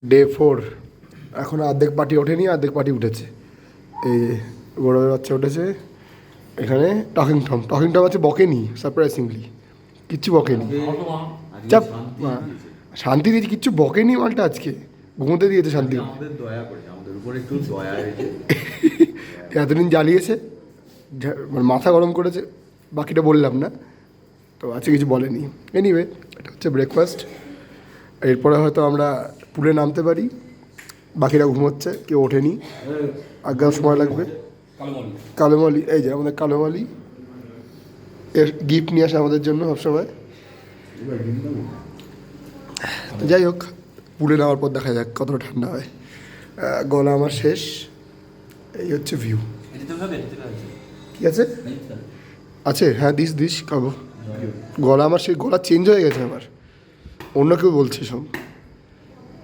Day 4 এখনো অর্ধেক party ওঠেনি, অর্ধেক পার্টি উঠেছে। এই গরমের বাচ্চা উঠেছে এখানে। টকিং টম আছে, বকেনি সারপ্রাইজিংলি, কিচ্ছু বকেনি। চাপ শান্তি দিয়েছে, কিচ্ছু বকেনি মালটা আজকে, ঘুমোতে দিয়েছে শান্তি। আমাদের দয়া করেছে, আমাদের উপর একটু দয়া হয়েছে। এতদিন জ্বালিয়েছে, মানে মাথা গরম করেছে, বাকিটা বললাম না। তো আজকে কিছু বলেনি। এনিওয়ে, এটা হচ্ছে ব্রেকফাস্ট। এরপরে হয়তো আমরা পুলে নামতে পারি। বাকিরা ঘুমোচ্ছে, কেউ ওঠেনি, আগাম সময় লাগবে। কালোমালি, এই যে আমাদের কালোমালি এর গিফট নিয়ে আসে আমাদের জন্য সবসময়। যাই হোক, পুলে নেওয়ার পর দেখা যাক কতটা ঠান্ডা হয়। গলা আমার শেষ। এই হচ্ছে ভিউ। ঠিক আছে, আছে, হ্যাঁ দিস খাবো। গলা আমার সেই গলা চেঞ্জ হয়ে গেছে আমার, অন্য কেউ বলছে সব,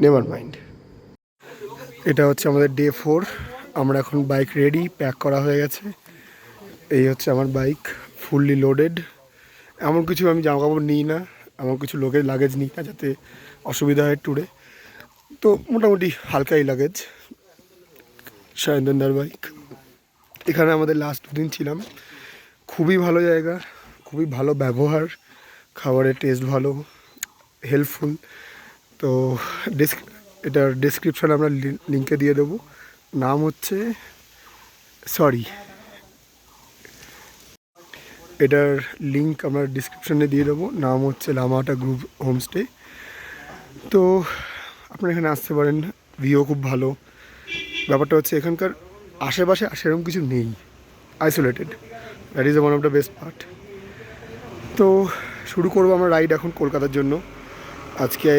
নেভার মাইন্ড। এটা হচ্ছে আমাদের ডে 4। আমরা এখন বাইক রেডি, প্যাক করা হয়ে গেছে। এই হচ্ছে আমার বাইক, ফুললি লোডেড। এমন কিছু আমি জামা কাপড় নিই না, এমন কিছু লোকের লাগেজ নিই না যাতে অসুবিধা হয় ট্যুরে। তো মোটামুটি হালকাই লাগেজ। সায়ন্তনদার বাইক। এখানে আমাদের লাস্ট 2 দিন ছিলাম, খুবই ভালো জায়গা, খুবই ভালো ব্যবহার, খাবারের টেস্ট ভালো, হেল্পফুল। তো এটার ডেসক্রিপশানে আমরা লিঙ্কে দিয়ে দেবো। নাম হচ্ছে, সরি, এটার লিঙ্ক আমরা ডিসক্রিপশানে দিয়ে দেবো। নাম হচ্ছে লামাহাটা গ্রুপ হোমস্টে। তো আপনারা এখানে আসতে পারেন, ভিউ খুব ভালো। ব্যাপারটা হচ্ছে এখানকার আশেপাশে সেরকম কিছু নেই, isolated. That is one of the best part. তো শুরু করবো আমরা রাইড এখন কলকাতার জন্য। আজকে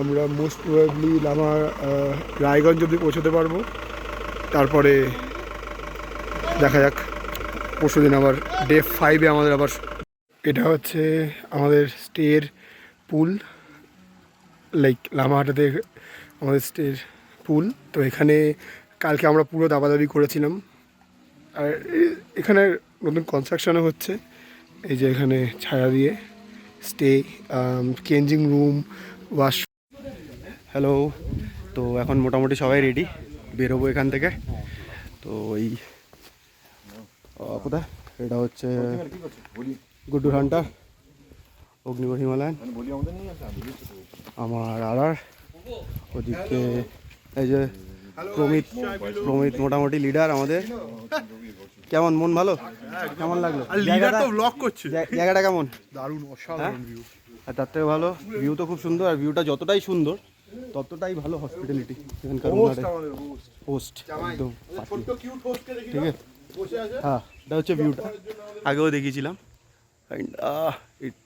আমরা মোস্ট প্রবাবলি রায়গঞ্জ অবধি পৌঁছতে পারবো। তারপরে দেখা যাক, পরশু দিন আবার ডে 5 আমাদের আবার। এটা হচ্ছে আমাদের স্টের পুল, লাইক লামাহাটাতে আমাদের স্টের পুল। তো এখানে কালকে আমরা পুরো দাবাদাবি করেছিলাম। আর এখানে নতুন কনস্ট্রাকশনও হচ্ছে। এই যে এখানে ছায়া দিয়ে stay, changing room, wash. Hello, তো এখন মোটামুটি সবাই রেডি, বেরোবো এখান থেকে। তো এই কোথায়, এটা হচ্ছে গুড্ডুর হান্টার, অগ্নিগড় হিমালয়ান, আমার আর ওদিকে এই যে প্রমিত মোটামুটি লিডার আমাদের। কেমন, মন ভালো? কেমন লাগলো জায়গাটা? কেমন? দারুণ, অসাধারণ ভিউ। আর তার থেকে ভালো ভিউ তো খুব সুন্দর, আর ভিউটা যতটাই সুন্দর ততটাই ভালো হসপিটালিটি এখানকার হোস্ট, একদম ঠিক আছে। হ্যাঁ, এটা হচ্ছে ভিউটা, আগেও দেখিয়েছিলাম।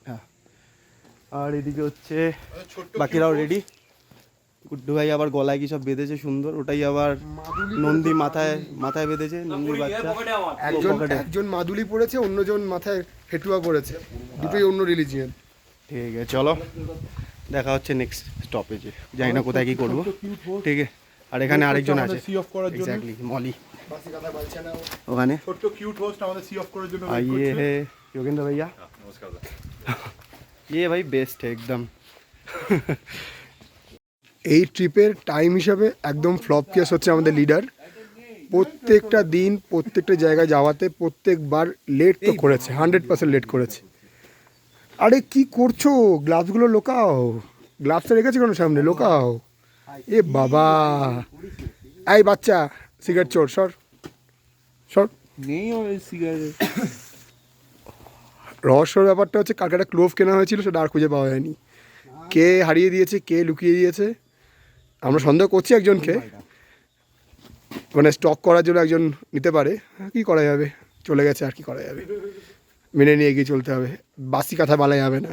হ্যাঁ, আর এদিকে হচ্ছে বাকিরাও রেডি। গুড্ডু ভাই আবার গলায় কি সব বেঁধেছে সুন্দর, ওটাই আবার নন্দী মাথায় বেঁধেছে, নন্দীর বাচ্চা। একজন মাদুলি পড়েছে, অন্যজন মাথায় ফেটুয়া পড়েছে, দুটোই অন্য রিলিজিয়ন। ঠিক আছে, চলো দেখা হচ্ছে নেক্সট স্টপেজে। জানি না কোথায় কি করবো, ঠিক আছে। আর এখানে আরেকজন আছে, এক্স্যাক্টলি মলি, ওখানে ছোট্ট কিউট হোস্ট আমাদের সি অফ করার জন্য। ये है योगेंद्र भैया, नमस्कार। ये भाई बेस्ट है एकदम। এই ট্রিপের টাইম হিসাবে একদম ফ্লপ কেস হচ্ছে আমাদের লিডার। প্রত্যেকটা দিন প্রত্যেকটা জায়গায় যাওয়াতে প্রত্যেকবার লেট তো করেছে, 100% লেট করেছে। আরে কি করছো, গ্লাভসগুলো লোকাও, গ্লাভসটা রেখেছে কেন সামনে, লোকাও। এ বাবা, এই বাচ্চা সিগারেট চোর, সর সর। রহস্যর ব্যাপারটা হচ্ছে কালকে একটা ক্লোভ কেনা হয়েছিল, সেটা আর খুঁজে পাওয়া যায়নি। কে হারিয়ে দিয়েছে, কে লুকিয়ে দিয়েছে, আমরা সন্দেহ করছি একজনকে, মানে স্টক করার জন্য একজন নিতে পারে। কী করা যাবে, চলে গেছে, আর কি করা যাবে, মেনে নিয়ে এগিয়ে চলতে হবে, বাসি কথা বলা যাবে না।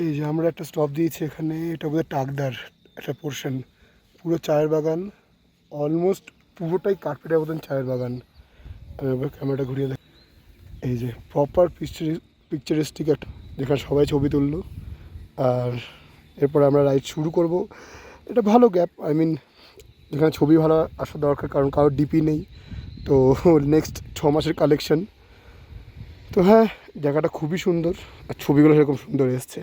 এই যে আমরা একটা স্টপ দিয়েছি এখানে, এটা বোধহয় টাকদার একটা পোর্শন, পুরো চায়ের বাগান, অলমোস্ট পুরোটাই কার্পেটের মতন চায়ের বাগান। আমি এবার ক্যামেরাটা ঘুরিয়ে দেখ, এই যে প্রপার পিকচারিস্টিক একটা, যেখানে সবাই ছবি তুললো। আর এরপরে আমরা রাইড শুরু করব। এটা ভালো গ্যাপ, আই মিন যেখানে ছবি ভালো আসা দরকার, কারণ কারোর ডিপি নেই তো। নেক্সট 6 মাসের কালেকশন তো। হ্যাঁ, জায়গাটা খুবই সুন্দর আর ছবিগুলো সেরকম সুন্দর এসছে।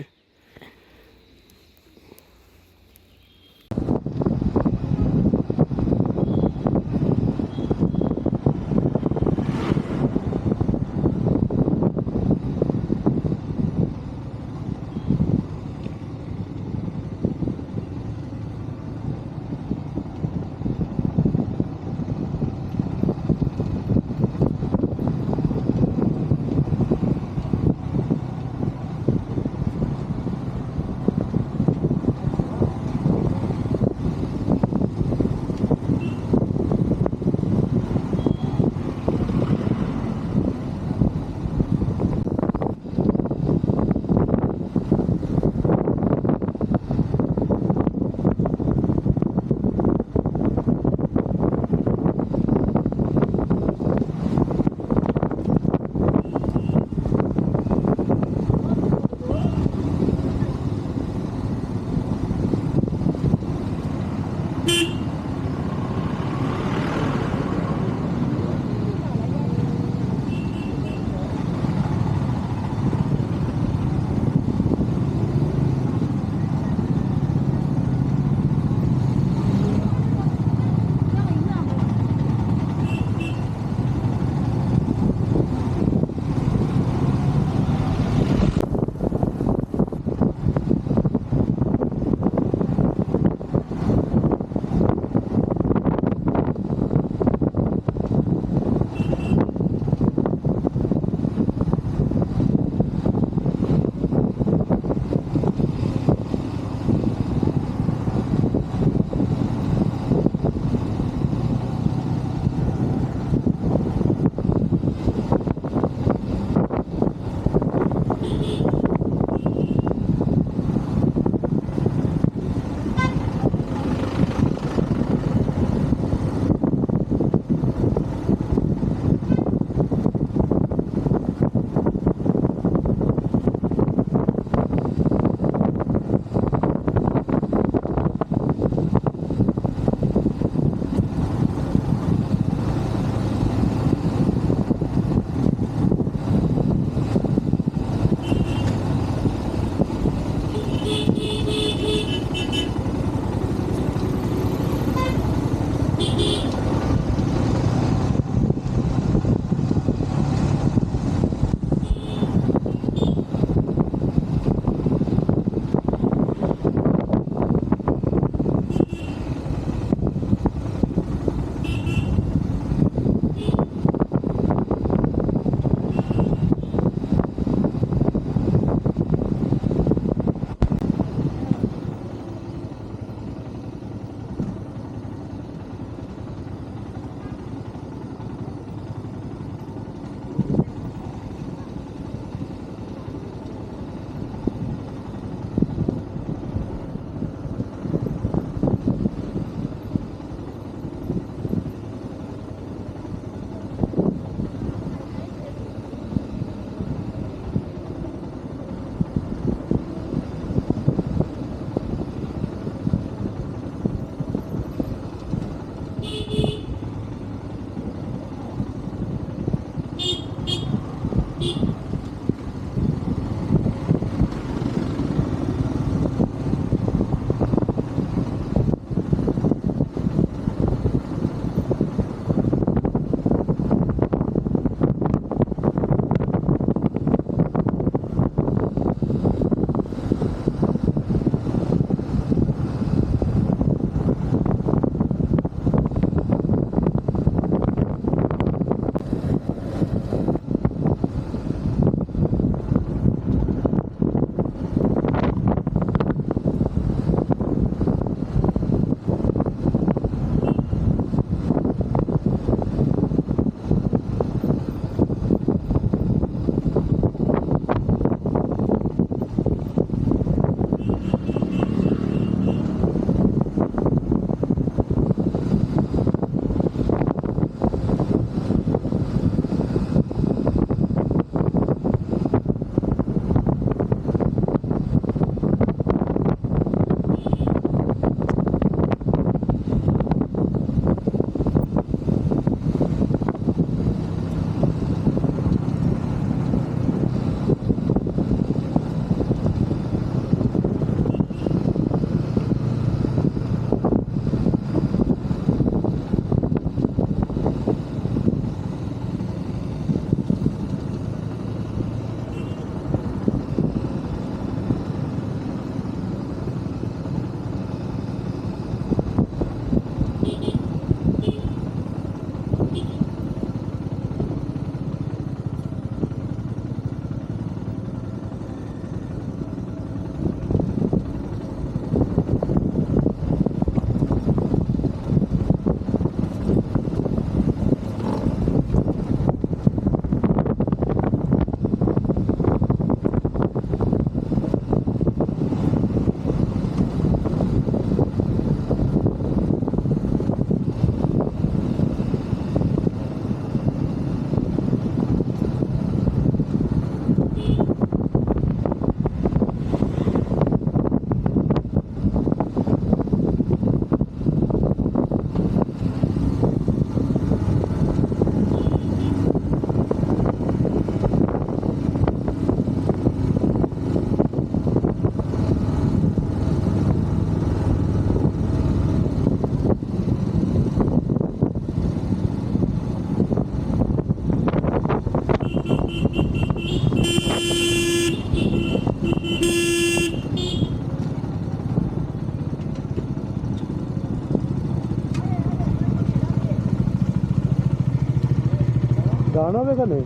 গান হবে এখানে?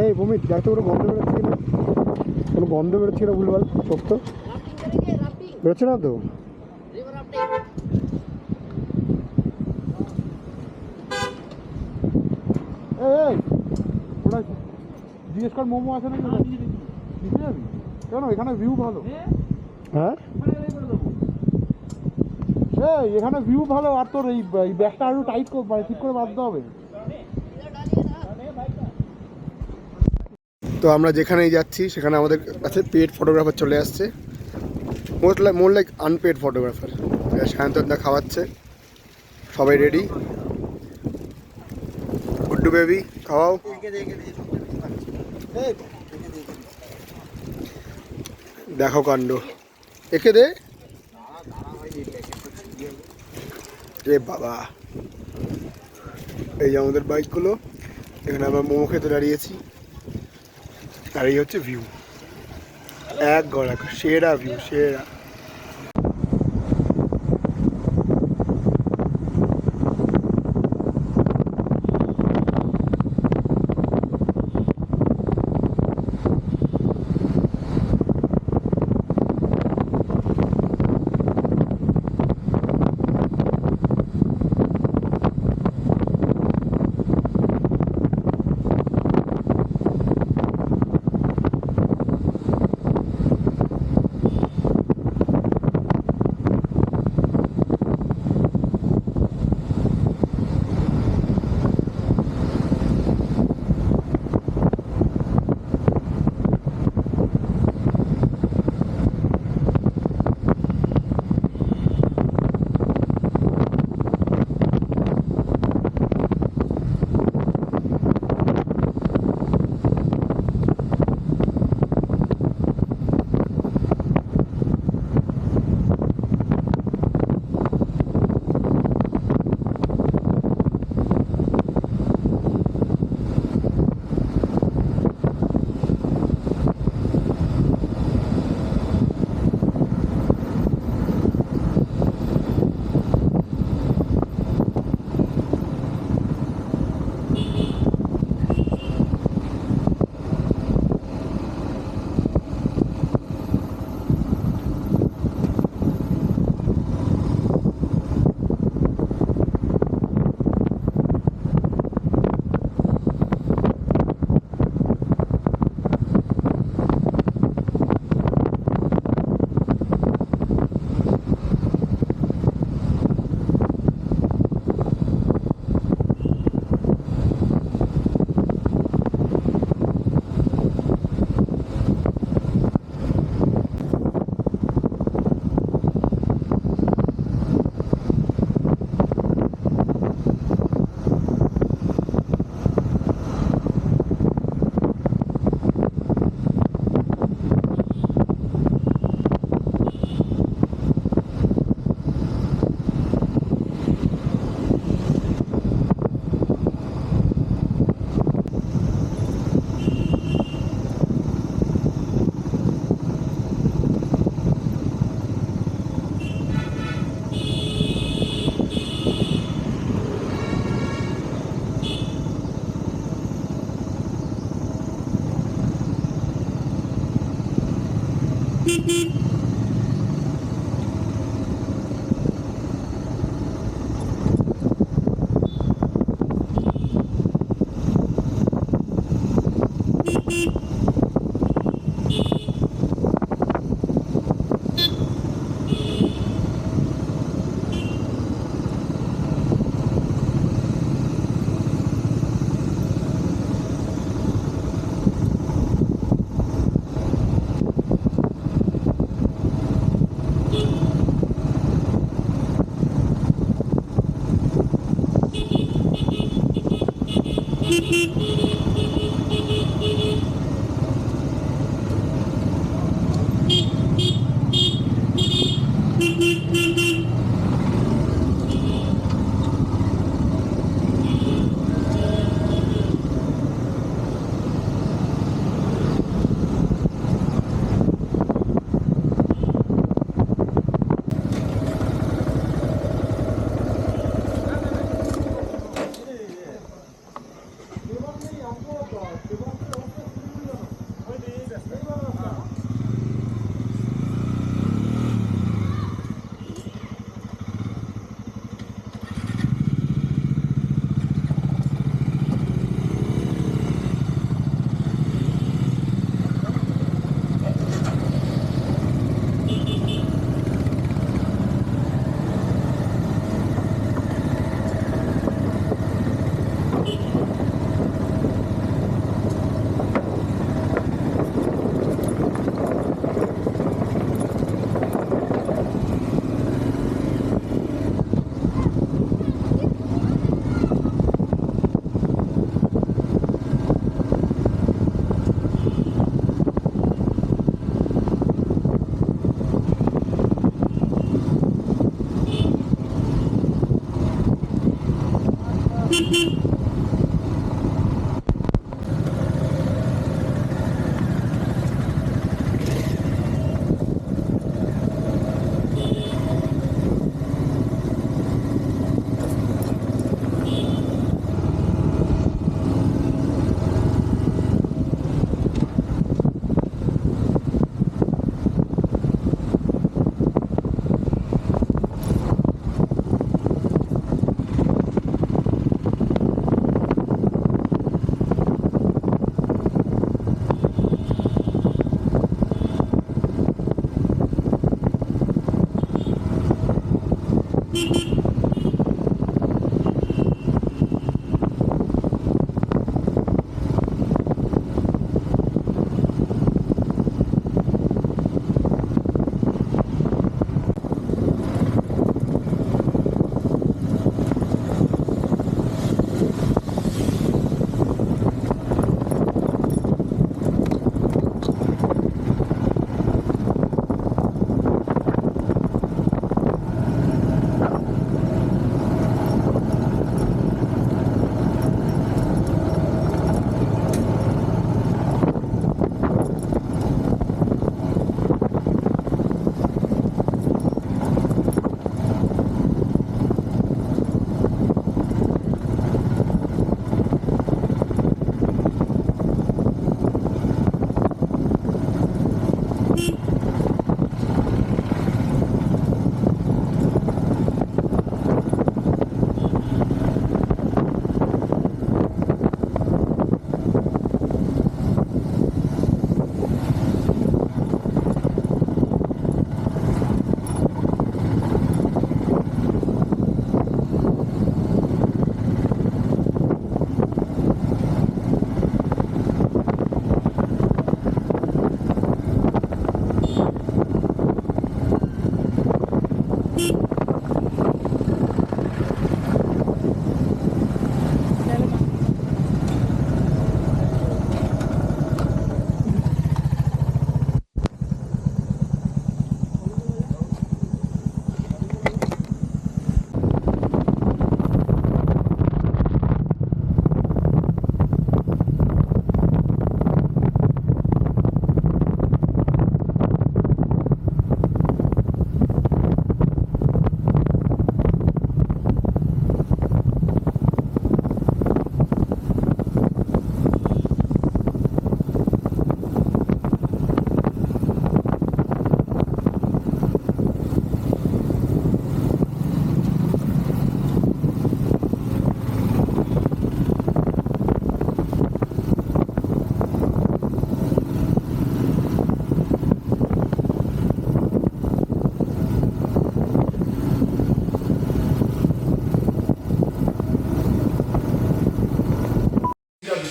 এই ভূমিত দেখ তো কোনো গন্ধ বেরোচ্ছে কিনা, কোনো গন্ধ বেরোচ্ছে কিনা ভুলভাল সব তো বেরোচ্ছে না তো। এই ওটা জিজ্ঞেস কর মোমো আছে নাকি নিতে যাবি কেন? এখানে ভিউ ভালো। হ্যাঁ এই এখানে ভিউ ভালো, আর তোর এই ব্যাগটা আরো টাইট মানে ঠিক করে বাঁধতে হবে। তো আমরা যেখানেই যাচ্ছি সেখানে আমাদের কাছে পেড ফটোগ্রাফার চলে আসছে, মোর লাইক আনপেড ফটোগ্রাফার। সায়ন্তনদা খাওয়াচ্ছে, সবাই রেডি। গুড্ডু বেবি খাওয়াও। দেখো কাণ্ড, একে দে রে বাবা। এই যে আমাদের বাইকগুলো, এখানে আমরা মোমো খেতে দাঁড়িয়েছি, আর এই হচ্ছে ভিউ, এক গড়া সেরা ভিউ, সেরা।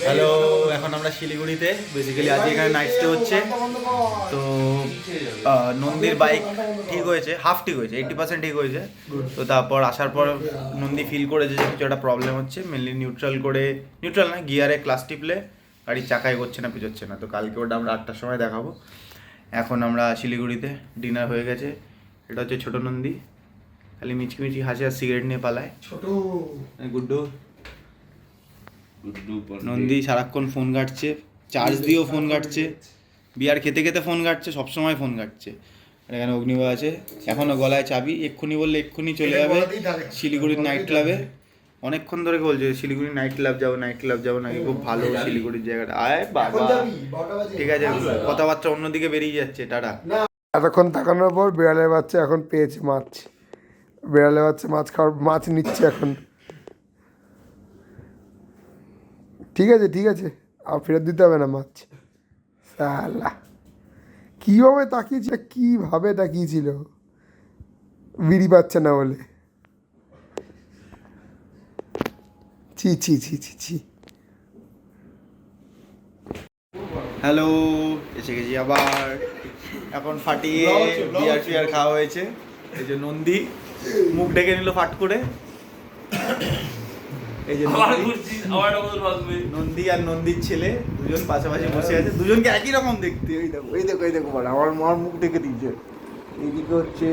হ্যালো, এখন আমরা শিলিগুড়িতে বেসিক্যালি আজকে এখানে নাইট স্টে হচ্ছে। তো নন্দীর বাইক ঠিক হয়েছে, হাফ ঠিক হয়েছে, 80% ঠিক হয়েছে। তো তারপর আসার পর নন্দী ফিল করেছে যে কিছু একটা প্রবলেম হচ্ছে, মেনলি নিউট্রাল না গিয়ারে ক্লাস টিপলে গাড়ির চাকায় এগোচ্ছে না, পিছোচ্ছে না। তো কালকে ওটা আমরা 8টার সময় দেখাবো। এখন আমরা শিলিগুড়িতে, ডিনার হয়ে গেছে। এটা হচ্ছে ছোটো নন্দী, খালি মিচকি হাসি আর সিগারেট নিয়ে পালায়। ছোট গুড্ডু নন্দী সারাক্ষণ ফোন ঘাটছে, চার্জ দিয়েও ফোন ঘাটছে, বিয়ার খেতে খেতে ফোন ঘাটছে, সবসময় ফোন ঘাটছে। আর এখানে অগ্নিবা আছে, এখনও গলায় চাবি, এক্ষুনি বললে এক্ষুনি চলে যাবে শিলিগুড়ির নাইট ক্লাবে। অনেকক্ষণ ধরে বলছে শিলিগুড়ি নাইট ক্লাব যাবো নাকি, খুব ভালো শিলিগুড়ির জায়গাটা। আয় বাবা, ঠিক আছে, কথাবার্তা অন্যদিকে বেরিয়ে যাচ্ছে। টাটা। এতক্ষণ তাকানোর পর বিড়ালের বাচ্চা এখন পেয়েছে মাছ, বিড়ালের বাচ্চা মাছ নিচ্ছে এখন। ঠিক আছে আর ফেরত দিতে হবে না মাছ। সালা কীভাবে তাকিয়েছিল, কীভাবে তাকিয়েছিল বিড়ি পাচ্ছে না বলে। ছি। হ্যালো, এসে গেছি আবার। এখন ফাটিয়ে বিয়ার খাওয়া হয়েছে। এই যে নন্দী মুখ ঢেকে নিল ফাট করে। এই যে নন্দী আর নন্দীর ছেলে দুজন পাশাপাশি বসে আছে, দুজনকে একই রকম দেখতে। এই দেখো বল, আমার মার মুখ ঢেকে দিয়েছে। এইদিকে হচ্ছে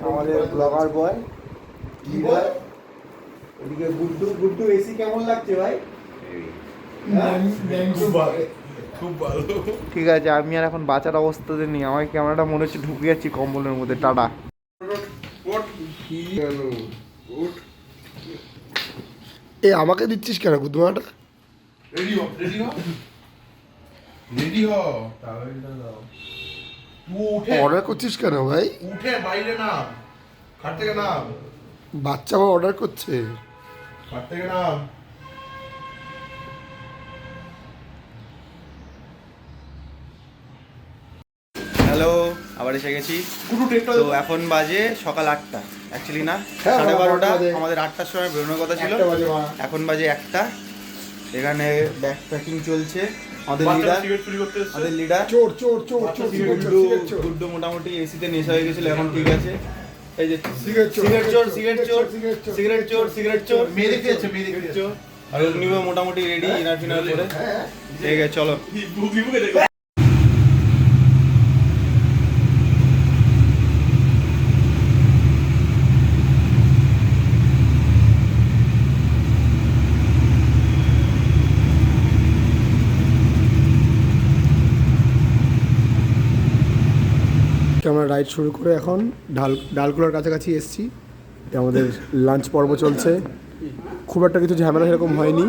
আমাদের ব্লগার বয়, ওদিকে গুড্ডু গুড্ডু এসি কেমন লাগছে ভাই? ঠিক আছে, আমি আর এখন বাঁচার অবস্থাতে নেই, আমার ক্যামেরাটা মনে হচ্ছে ঢুকে যাচ্ছি কম্বলের মধ্যে। টাটা। এ আমাকে দিচ্ছিস কেন গুদমাটা? রেডি হ টাওয়েলটা দাও। তুই উঠে অর্ডার করছিস কেন ভাই? উঠে বাইরে নাম, খাট থেকে নাম, বাচ্চা আবার অর্ডার করছে। খাট থেকে নাম। হ্যালো, আবার এসে গেছি। তো এখন বাজে সকাল 8টা, অ্যাকচুয়ালি না, হ্যাঁ, 12:30। বাজে। আমাদের 8টার সময় বেরোনোর কথা ছিল, 1টা বাজে মা। এখন বাজে 1টা। এখানে ব্যাগ প্যাকিং চলছে। আমাদের লিডার চোর চোর চোর চোর গুড্ডু মোটামুটি এসিতে নেশা হয়ে গেছিল, এখন ঠিক আছে। এই যে সিগারেট চোর সিগারেট চোর সিগারেট চোর সিগারেট চোর সিগারেট চোর মেরে খেয়েছে, মেরে খেয়েছে। চোর। আর অগ্নিও মোটামুটি রেডি, ইনার ফিনার করে। ঠিক আছে, চলো। আমরা রাইড শুরু করে এখন ডালকুলার কাছাকাছি এসেছি। আমাদের লাঞ্চ পর্ব চলছে, খুব একটা কিছু ঝামেলা সেরকম হয়নি।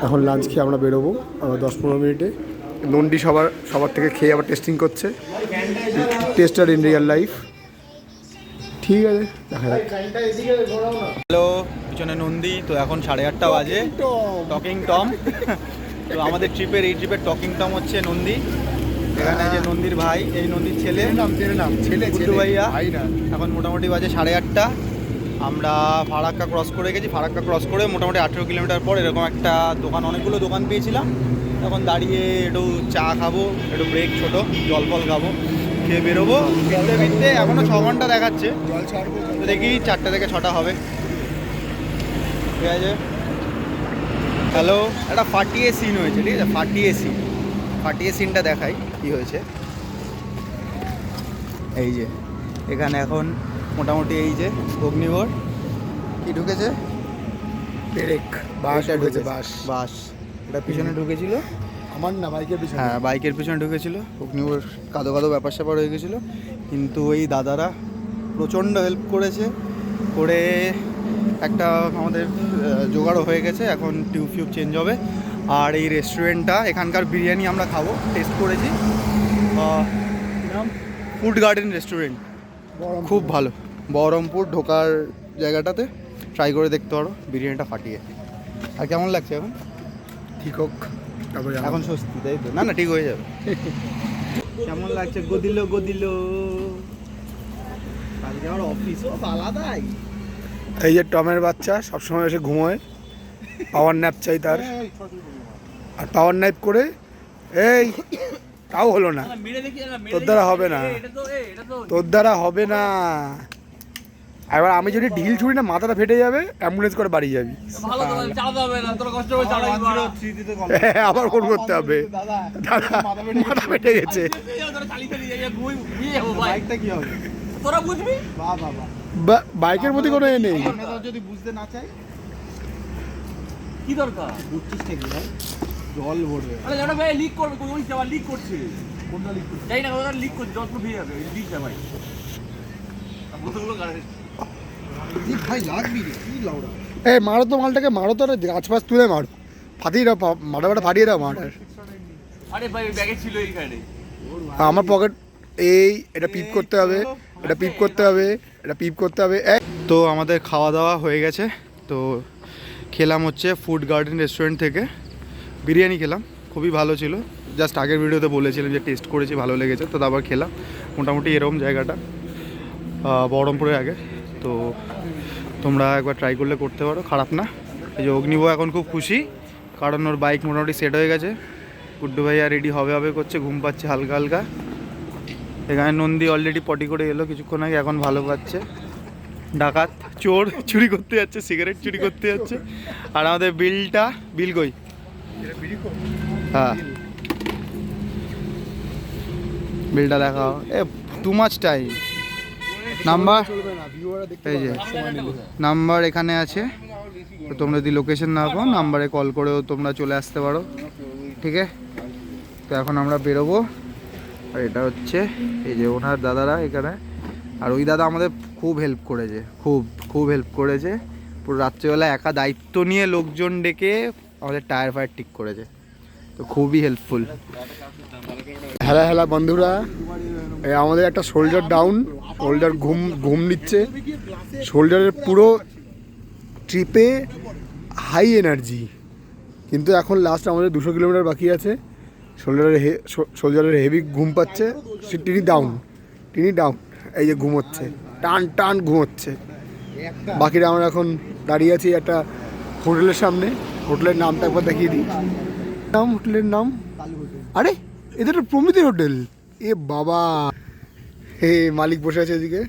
এখন লাঞ্চ খেয়ে আমরা বেরোবো আবার 10-15 মিনিটে। নন্দি সবার থেকে খেয়ে আবার টেস্টিং করছে, টেস্টার ইন রিয়েল লাইফ। ঠিক আছে, দেখা যাক। হ্যালো, পিছনে নন্দী। তো এখন 8:30 বাজে। Talking Tom. তো আমাদের এই ট্রিপের টকিং টম হচ্ছে নন্দী। এখানে যে নন্দীর ভাই, এই নন্দীর ছেলে গুড্ডু ভাইয়া। এখন মোটামুটি বাজে 8:30। আমরা ফারাক্কা ক্রস করে গেছি। ফারাক্কা ক্রস করে মোটামুটি 18 কিলোমিটার পর এরকম একটা দোকান, অনেকগুলো দোকান পেয়েছিলাম। এখন দাঁড়িয়ে একটু চা খাবো, একটু ব্রেক, ছোটো জল ফল খাবো, খেয়ে বেরোবো। ফিরতে এখনও 6 ঘন্টা দেখাচ্ছে, তো দেখি 4টা থেকে 6টা হবে। ঠিক আছে। হ্যালো, একটা ফাটিয়ে সিন হয়েছে, ঠিক আছে, ফাটিয়ে সিনটা দেখাই কি হয়েছে। এই যে এখানে এখন মোটামুটি এই যে অগ্নিবর কি ঢুকেছে, পেরেক বাস ঢুকেছে, বাস এটা পিছনে ঢুকেছিল। আমার না, বাইকের পিছনে। হ্যাঁ, বাইকের পিছনে ঢুকেছিল। অগ্নিবর কাদো কাদো ব্যাপার স্যাপার হয়ে গেছিলো, কিন্তু ওই দাদারা প্রচণ্ড হেল্প করেছে। করে একটা আমাদের জোগাড়ও হয়ে গেছে, এখন টিউব চেঞ্জ হবে। আর এই রেস্টুরেন্টটা, এখানকার বিরিয়ানি আমরা খাবো, টেস্ট করেছি। ফুড গার্ডেন রেস্টুরেন্ট, খুব ভালো। বহরমপুর ঢোকার জায়গাটাতে ট্রাই করে দেখতে পারো, বিরিয়ানিটা ফাটিয়ে। আর কেমন লাগছে এখন? ঠিক হোক, তারপরে এখন স্বস্তি, তাই তো? না ঠিক হয়ে যাবে। কেমন লাগছে? গদিল কালকে আমার অফিস আলাদাই। এই যে টমের বাচ্চা সবসময় এসে ঘুমোয়, পাওয়ার ন্যাপ চাই তার। আর পাওয়ার ন্যাপ করে এই তাও হলো না, তোর দ্বারা হবে না, তোর দ্বারা হবে না। এবার আমি যদি ঢিল ছুড়ি না, মাথাটা ফেটে যাবে, অ্যাম্বুলেন্স করে বাড়ি যাবি। আবার ফোন করতে হবে, দাদা মাথা ফেটে গেছে। বাইকের প্রতি কোনো এ নেই। যদি বুঝতে না চাই কি দরকার, বুঝছিস নাকি ভাই? জল ভরবে, আরে জানো ভাই লিক করবে, ওই আবার লিক করছে। কোনটা লিক করছে? জানি না, ওটা লিক করছে, জল পুরো ভিজে যাবে, লিক না ভাই। বোতলগুলো গাড়ি ভাই লাগবি রে, কি লাউড়া। এই মারো তো মালটাকে, মারো তো, গাছ ফাছ তুলে মারো, ফাটিয়ে দাও, মাটা ফাটিয়ে দাও মাটার। আরে ভাই ব্যাগে ছিল এইখানে। আমার পকেট, এই এটা পিপ করতে হবে, এটা পিপ করতে হবে, এটা পিপ করতে হবে। তো আমাদের খাওয়া দাওয়া হয়ে গেছে। তো খেলাম হচ্ছে ফুড গার্ডেন রেস্টুরেন্ট থেকে বিরিয়ানি খেলাম, খুবই ভালো ছিল। জাস্ট আগের ভিডিওতে বলেছিলাম যে টেস্ট করেছি, ভালো লেগেছে, তো আবার খেলাম। মোটামুটি এরকম জায়গাটা বহরমপুরের আগে। তো তোমরা একবার ট্রাই করলে করতে পারো, খারাপ না। এই যে অগ্নিব এখন খুব খুশি, কারণ ওর বাইক মোটামুটি সেট হয়ে গেছে। গুড্ডু ভাইয়া রেডি হবে করছে, ঘুম পাচ্ছে হালকা হালকা। এখানে নন্দী অলরেডি পটি করে এলো কিছুক্ষণ আগে, এখন ভালো পাচ্ছে। ডাকাত চোর চুরি করতে যাচ্ছে, সিগারেট চুরি করতে যাচ্ছে। আর আমাদের বিল কই? হ্যাঁ, বিলটা দেখাও। এ টু মাচ টাইম, নাম্বার এই যে নাম্বার এখানে আছে, তো তোমরা যদি লোকেশন না পাও নাম্বারে কল করেও তোমরা চলে আসতে পারো, ঠিক আছে। তো এখন আমরা বেরোবো, আর এটা হচ্ছে এই যে ওনার দাদারা এখানে, আর ওই দাদা আমাদের খুব হেল্প করেছে, খুব হেল্প করেছে। পুরো রাত্রেবেলা একা দায়িত্ব নিয়ে লোকজন ডেকে আমাদের টায়ার ফায়ার ঠিক করেছে, তো খুবই হেল্পফুল। হেলা বন্ধুরা, আমাদের একটা শোল্ডার ডাউন, শোল্ডার ঘুম নিচ্ছে। শোল্ডারের পুরো ট্রিপে হাই এনার্জি, কিন্তু এখন লাস্ট আমাদের 200 কিলোমিটার বাকি আছে। শোল্ডারের হেভি ঘুম পাচ্ছে, টিনি ডাউন, এই যে ঘুমোচ্ছে, টান ঘুমোচ্ছে। বাকিরা আমরা এখন দাঁড়িয়ে আছি একটা হোটেলের সামনে। হোটেলের নামটা একবার দেখিয়ে দিই। হোটেলের নাম, আরে এদের তো প্রমিতি হোটেল। এ বাবা, হে মালিক বসে আছে এদিকে,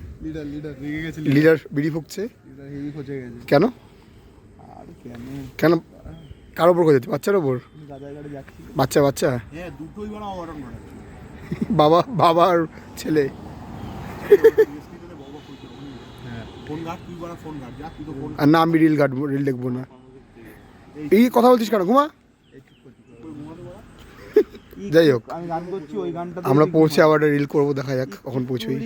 লিডার বিড়ি ফুঁকছে। কেন কার ওপর খোঁজেছে? বাচ্চার ওপর? বাচ্চা বাবার ছেলে। আর না, আমি রিল দেখবো না। এই কথা বলছিস কেন? ঘুমা। যাই হোক, আমরা পৌঁছে আবার রিল করবো, দেখা যাক কখন পৌঁছই।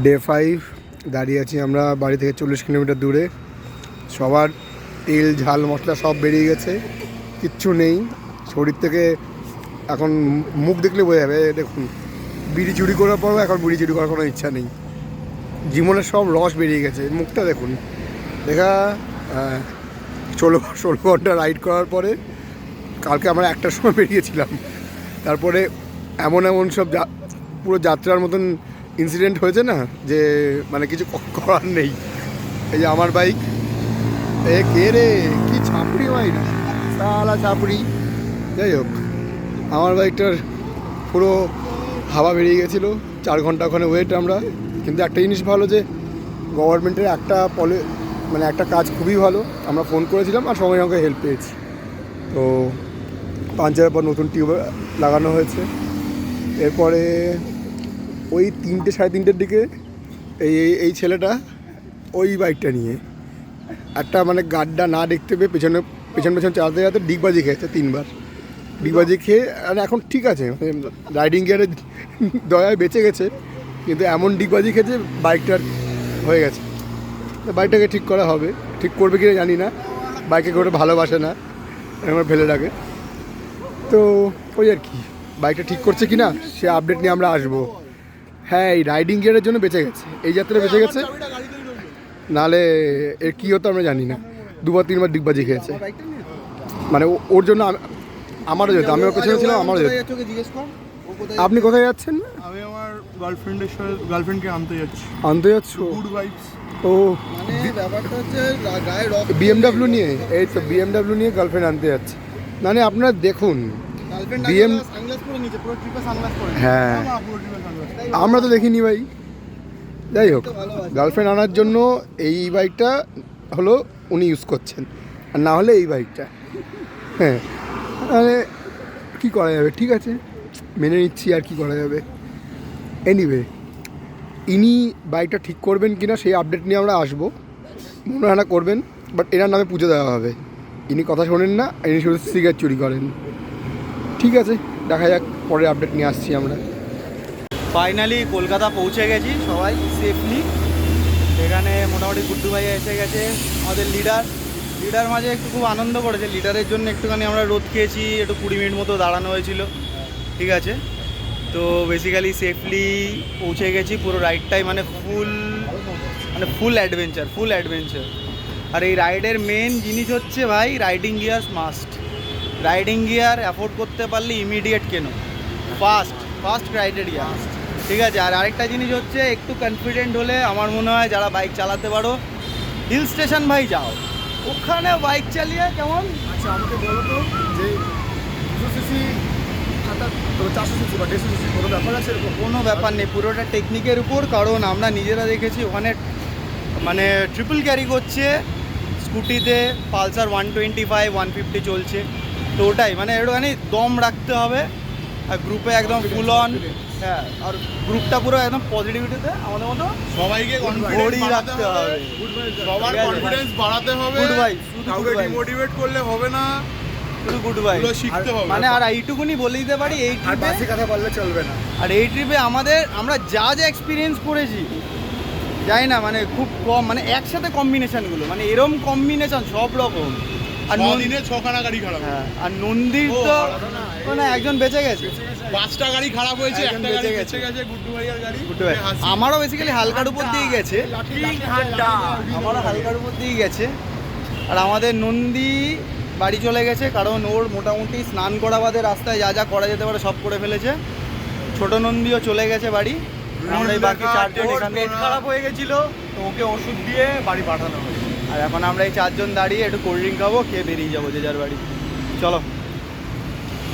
ডে 5 দাঁড়িয়ে আছি আমরা বাড়ি থেকে 40 কিলোমিটার দূরে। সবার তেল ঝাল মশলা সব বেরিয়ে গেছে, কিচ্ছু নেই শরীর থেকে। এখন মুখ দেখলে বোঝা যাবে। দেখুন, বিড়ি চুরি করার পরও এখন বিড়ি চুরি করার কোনো ইচ্ছা নেই। জীবনের সব রস বেরিয়ে গেছে। মুখটা দেখুন, 16 ঘন্টা রাইড করার পরে কালকে আমরা 1টার সময় বেরিয়েছিলাম। তারপরে এমন সব পুরো যাত্রার মতন ইনসিডেন্ট হয়েছে না, যে মানে কিছু করার নেই। এই যে আমার বাইক, এ কে রে, কি ছাপড়ি বাইক, সালা ছাপড়ি। যাই হোক, আমার বাইকটার পুরো হাওয়া বেরিয়ে গেছিলো। 4 ঘন্টা ওখানে ওয়েট আমরা। কিন্তু একটা জিনিস ভালো, যে গভর্নমেন্টের একটা কাজ খুবই ভালো। আমরা ফোন করেছিলাম আর সঙ্গে সঙ্গে হেল্প পেয়েছি। তো পাঞ্চারের পর নতুন টিউব লাগানো হয়েছে। এরপরে ওই 3টে সাড়ে 3টের দিকে এই ছেলেটা ওই বাইকটা নিয়ে একটা গাড্ডা না দেখতে পেয়ে পেছন চালাতে ডিগবাজি খেয়েছে 3বার। ডিগবাজি খেয়ে আর এখন ঠিক আছে, রাইডিং গিয়ারের দয়ায় বেঁচে গেছে, কিন্তু এমন ডিগবাজি খেয়েছে বাইকটার হয়ে গেছে। বাইকটাকে ঠিক করা হবে, ঠিক করবে কিনা জানি না। বাইকে করে ভালোবাসে না, আমার ফেলে রাখে। তো ওই আর কি, বাইকটা ঠিক করছে কিনা সে আপডেট নিয়ে আমরা আসবো। হ্যাঁ, এই রাইডিং গিয়ারের জন্য বেঁচে গেছে, এই যাত্রায় বেঁচে গেছে, নাহলে এর কী হতো আমরা জানি না। 2-3বার ডিগবাজি খেয়েছে, ওর জন্য আমারও যেত, আমি ওর পেছনে ছিলাম, আমারও যেত। আপনি কোথায় যাচ্ছেন? আমি আমার গার্লফ্রেন্ডকে আনতে যাচ্ছ? ও, ব্যাপারটা হচ্ছে BMW নিয়ে, এই তো BMW নিয়ে গার্লফ্রেন্ড আনতে যাচ্ছে। আপনারা দেখুন, হ্যাঁ, আমরা তো দেখিনি ভাই। যাই হোক, গার্লফ্রেন্ড আনার জন্য এই বাইকটা হলো উনি ইউজ করছেন, আর না হলে এই বাইকটা। হ্যাঁ, তাহলে কী করা যাবে, ঠিক আছে, মেনে নিচ্ছি, আর কি করা যাবে। এনিওয়ে, ইনি বাইকটা ঠিক করবেন কিনা সেই আপডেট নিয়ে আমরা আসবো। মনে হয় না করবেন, বাট এনার নামে পুজো দেওয়া হবে। ইনি কথা শোনেন না, ইনি শুধু সিগারেট চুরি করেন। ঠিক আছে, দেখা যাক, পরে আপডেট নিয়ে আসছি আমরা। ফাইনালি কলকাতা পৌঁছে গেছি সবাই সেফলি। এখানে মোটামুটি গুড্ডু ভাই এসে গেছে, আমাদের লিডার মাঝে একটু খুব আনন্দ করেছে। লিডারের জন্য একটুখানি আমরা রোদ খেয়েছি, একটু 20 মিনিট মতো দাঁড়ানো হয়েছিল, ঠিক আছে। তো বেসিক্যালি সেফলি পৌঁছে গেছি। পুরো রাইডটাই ফুল অ্যাডভেঞ্চার। আর এই রাইডের মেন জিনিস হচ্ছে ভাই, riding gear must. Riding gear afford করতে পারলে ইমিডিয়েট কেন, ফার্স্ট ক্রাইটেরিয়া, ঠিক আছে। আর আরেকটা জিনিস হচ্ছে, একটু কনফিডেন্ট হলে আমার মনে হয় যারা বাইক চালাতে পারো, হিল স্টেশন ভাই যাও, ওখানে বাইক চালিয়ে কেমন। আচ্ছা, আমাকে বলো তো, যে 200cc 400cc বা 150cc কোনো ব্যাপার আছে? কোনো ব্যাপার নেই, পুরোটা টেকনিকের উপর। কারণ আমরা নিজেরা দেখেছি ওখানে ট্রিপল ক্যারি করছে স্কুটিতে, পালসার 125 150 চলছে। তো ওটাই একটুখানি দম রাখতে হবে, আর গ্রুপে একদম ফুল অন হ্যাঁ, আর গ্রুপটা পুরো একদম পজিটিভিটিতে আমাদের মতো সবাইকে ভরি কনফিডেন্স রাখতে হবে। সবার ঠিক আছে? কনফিডেন্স বাড়াতে হবে। গুড ভাই, শুধু কাউকে good vibes। ডিমোটিভেট করলে হবে না, শুধু গুড বাই। এগুলো শিখতে হবে। মানে আর এইটুকুনি বলে দিতে পারি, এই আর ট্রিপে বাসি কথা বললে চলবে না। আর এই ট্রিপে আমরা যা যা এক্সপিরিয়েন্স করেছি জানি না, মানে খুব কম, মানে একসাথে কম্বিনেশনগুলো, মানে এরম কম্বিনেশন সব রকম। আর দিনে 6খানা গাড়ি খারাপ হয়েছে। হ্যাঁ, আর নন্দীর তো মানে একজন বেঁচে গেছে। 5টা গাড়ি খারাপ হয়েছে, একজন একটা গাড়ি বেঁচে বেঁচে গেছে, গুড্ডু ভাইয়ার গাড়ি। হাসি। আমারও বেসিক্যালি হালকার উপর দিয়ে গেছে, আমারও হালকার উপর দিয়ে গেছে। আর আমাদের নন্দী বাড়ি চলে গেছে, কারণ ওর মোটামুটি স্নান করা বাদে রাস্তায় যা যা করা যেতে পারে সব করে ফেলেছে। ছোট নন্দীও চলে গেছে বাড়ি। আমরা এই বাকি চারজন এখানে পেট খারাপ হয়ে গেছিল, তো ওকে ওষুধ দিয়ে বাড়ি পাঠানো হয়েছে। আর এখন আমরা এই চারজন দাঁড়িয়ে একটু কোল্ড ড্রিঙ্ক খাবো, খেয়ে বেরিয়ে যাবো যে যার বাড়ি। চলো।